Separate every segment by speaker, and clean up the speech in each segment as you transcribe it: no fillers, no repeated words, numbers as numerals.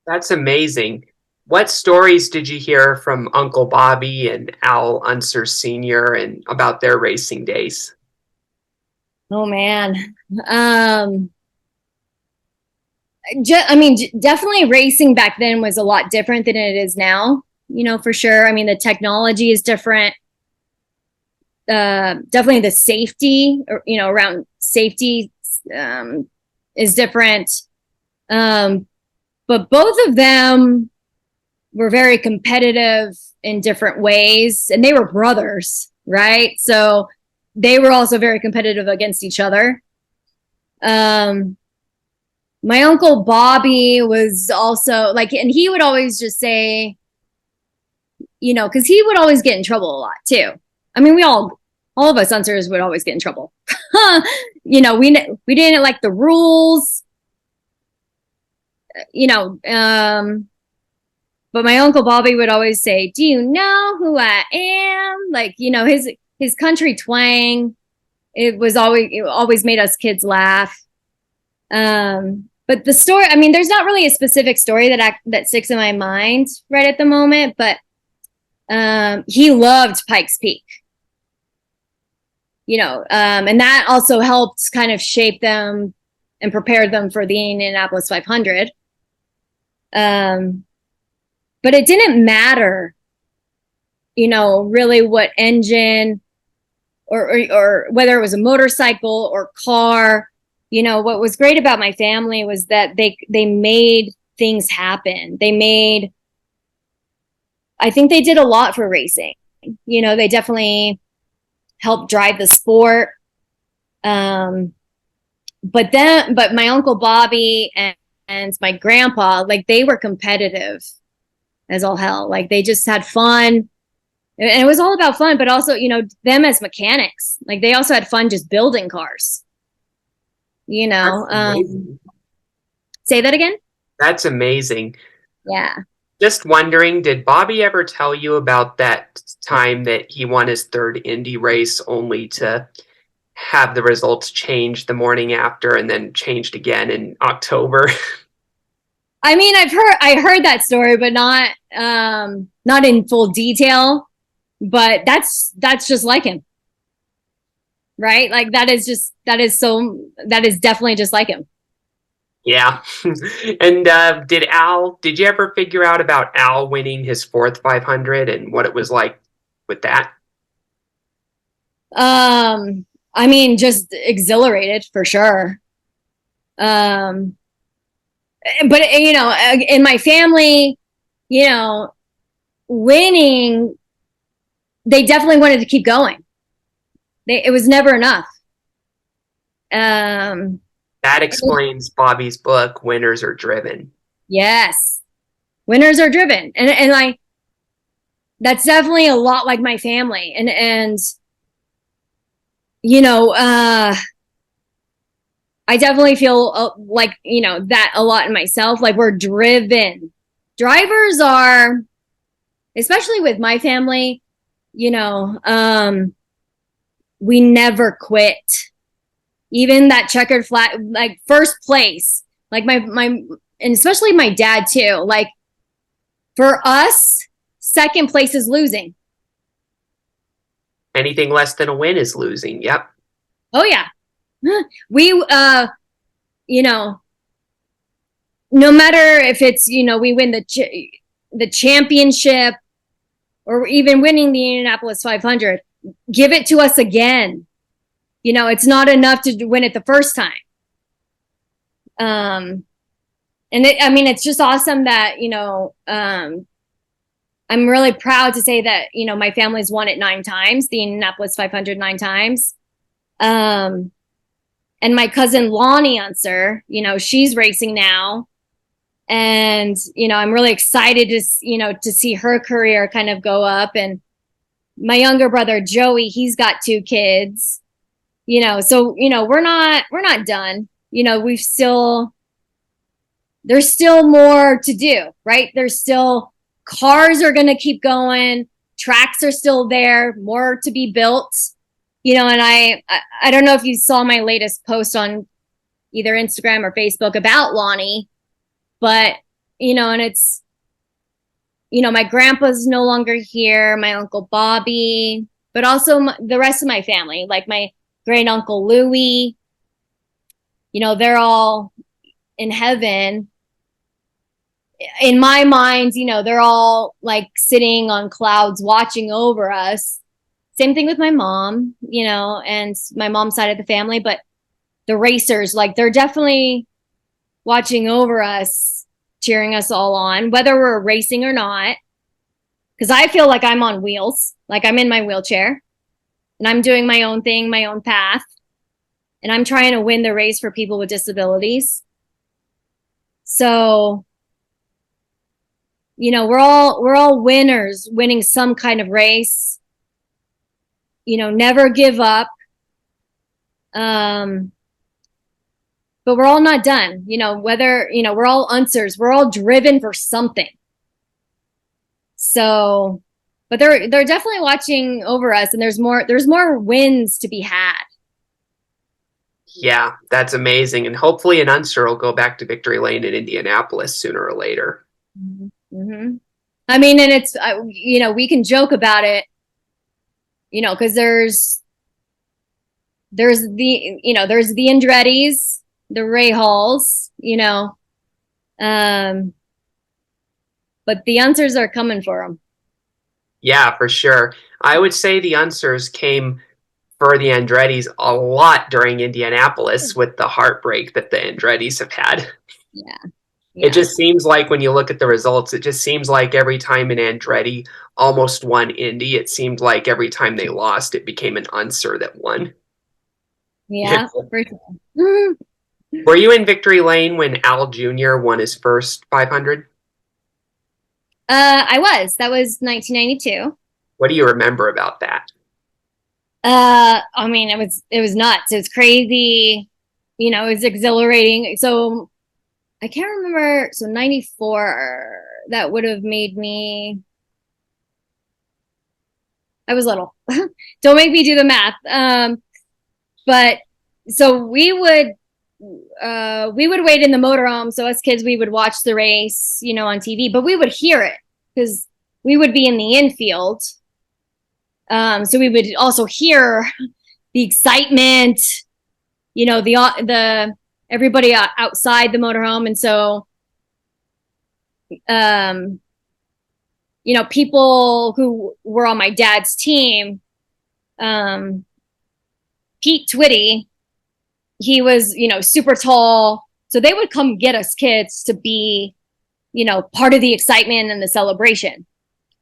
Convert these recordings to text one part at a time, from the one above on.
Speaker 1: That's amazing. What stories did you hear from Uncle Bobby and Al Unser Sr. and about their racing days?
Speaker 2: Oh man. Um, definitely racing back then was a lot different than it is now, for sure. I mean, the technology is different. Definitely the safety, around safety is different. Um, but both of them were very competitive in different ways, and they were brothers, right? So they were also very competitive against each other. Um, my uncle Bobby was also like, and he would always just say, because he would always get in trouble a lot too. I mean, all of us Unsers would always get in trouble. We didn't like the rules, you know. But my uncle Bobby would always say, "Do you know who I am?" Like, his country twang. It always made us kids laugh. But the story, I mean, there's not really a specific story that sticks in my mind right at the moment, but he loved Pikes Peak, and that also helped kind of shape them and prepare them for the Indianapolis 500. But it didn't matter, really what engine or whether it was a motorcycle or car. What was great about my family was that they made things happen. I think they did a lot for racing. They definitely helped drive the sport. But my uncle Bobby and my grandpa, like, they were competitive as all hell. Like, they just had fun. And it was all about fun, but also, them as mechanics, like, they also had fun just building cars. Say that again?
Speaker 1: That's amazing.
Speaker 2: Yeah.
Speaker 1: Just wondering, did Bobby ever tell you about that time that he won his third Indy race only to have the results change the morning after and then changed again in October?
Speaker 2: I mean, I heard that story, but not in full detail. But that's just like him, right? Like, that is definitely just like him.
Speaker 1: Yeah. And did you ever figure out about Al winning his fourth 500 and what it was like with that?
Speaker 2: I mean, just exhilarated for sure. But in my family, winning, they definitely wanted to keep going. It was never enough. Um,
Speaker 1: That explains Bobby's book, Winners Are Driven.
Speaker 2: yes, winners are driven, and like, that's definitely a lot like my family, and you know, I definitely feel like, that a lot in myself. Like, we're driven. Drivers are, especially with my family, we never quit. Even that checkered flag, like first place, like and especially my dad too. Like, for us, second place is losing.
Speaker 1: Anything less than a win is losing. Yep.
Speaker 2: Oh yeah. We, you know, no matter if it's, we win the championship or even winning the Indianapolis 500, give it to us again. It's not enough to win it the first time. I mean, it's just awesome that, I'm really proud to say that, my family's won it 9 times, the Indianapolis 500 9 times. And my cousin Lonnie Unser, she's racing now. And, I'm really excited to see her career kind of go up. And my younger brother, Joey, he's got 2 kids, so, we're not done. There's still more to do, right? There's still cars are going to keep going. Tracks are still there, more to be built. And I don't know if you saw my latest post on either Instagram or Facebook about Lonnie, but and it's my grandpa's no longer here, my uncle Bobby, but also the rest of my family, like my great uncle Louie. They're all in heaven. In my mind, they're all like sitting on clouds watching over us. Same thing with my mom, and my mom's side of the family, but the racers, like they're definitely watching over us, cheering us all on, whether we're racing or not. Because I feel like I'm on wheels, like I'm in my wheelchair and I'm doing my own thing, my own path. And I'm trying to win the race for people with disabilities. So, we're all winners, winning some kind of race. Never give up. But we're all not done. Whether, we're all Unsers, we're all driven for something. So, but they're definitely watching over us, and there's more wins to be had.
Speaker 1: Yeah, that's amazing. And hopefully an Unser will go back to victory lane in Indianapolis sooner or later.
Speaker 2: Mm-hmm. I mean, and it's, we can joke about it, because there's the, there's the Andretti's, the Ray Halls, but the Unsers are coming for them.
Speaker 1: Yeah, for sure. I would say the Unsers came for the Andretti's a lot during Indianapolis with the heartbreak that the Andretti's have had.
Speaker 2: Yeah.
Speaker 1: It just seems like when you look at the results, it just seems like every time an Andretti almost won Indy, it seemed like every time they lost, it became an Unser that won.
Speaker 2: Yeah, for sure.
Speaker 1: Were you in victory lane when Al Jr. won his first 500?
Speaker 2: I was. That was 1992.
Speaker 1: What do you remember about that?
Speaker 2: I mean, it was nuts. It was crazy. It was exhilarating. So I can't remember. So 94, that would have made me, I was little. Don't make me do the math. But so we would wait in the motorhome. So us kids, we would watch the race, on TV, but we would hear it because we would be in the infield. So we would also hear the excitement, the everybody outside the motorhome. And so, people who were on my dad's team, Pete Twitty, he was, super tall. So they would come get us kids to be, part of the excitement and the celebration.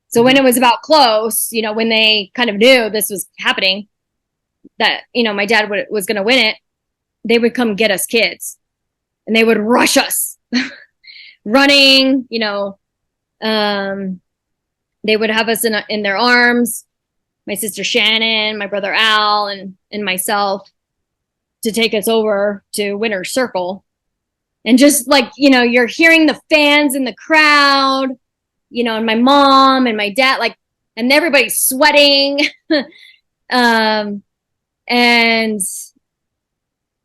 Speaker 2: So when it was about close, when they kind of knew this was happening, that, my dad was going to win it, they would come get us kids and they would rush us running, they would have us in their arms, my sister Shannon, my brother Al, and myself, to take us over to Winner's Circle. And just like, you're hearing the fans in the crowd, and my mom and my dad, like, and everybody's sweating. And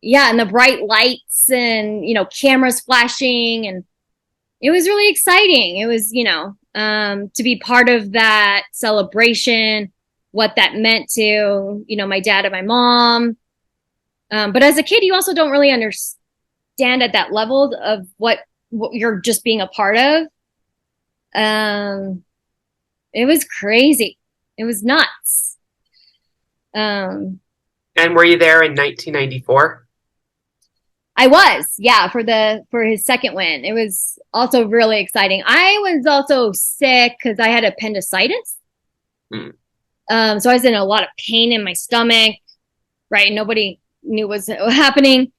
Speaker 2: yeah, and the bright lights and, cameras flashing, and it was really exciting. It was, to be part of that celebration, what that meant to, my dad and my mom. But as a kid, you also don't really understand at that level of what you're just being a part of. It was crazy. It was nuts.
Speaker 1: And were you there in 1994?
Speaker 2: I was, yeah, for his second win. It was also really exciting. I was also sick because I had appendicitis. So I was in a lot of pain in my stomach, right? Nobody knew what was happening.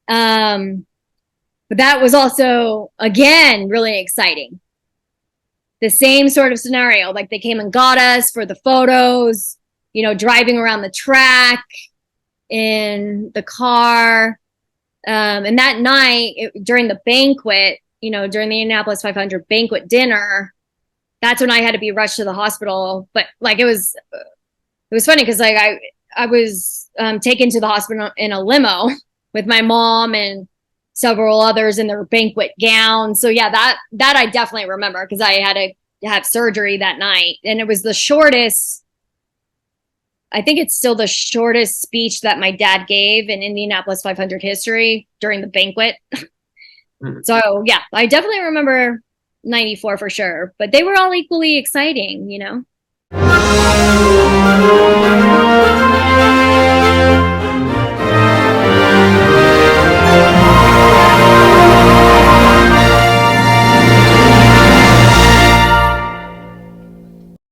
Speaker 2: But that was also, again, really exciting. The same sort of scenario, like they came and got us for the photos, driving around the track in the car. And that night, during the banquet, during the Indianapolis 500 banquet dinner, that's when I had to be rushed to the hospital. But like it was funny because like I was taken to the hospital in a limo with my mom and several others in their banquet gowns. So yeah, that I definitely remember because I had to have surgery that night, and it was the shortest. I think it's still the shortest speech that my dad gave in Indianapolis 500 history during the banquet.
Speaker 1: Mm.
Speaker 2: So yeah, I definitely remember 94 for sure, but they were all equally exciting, you know?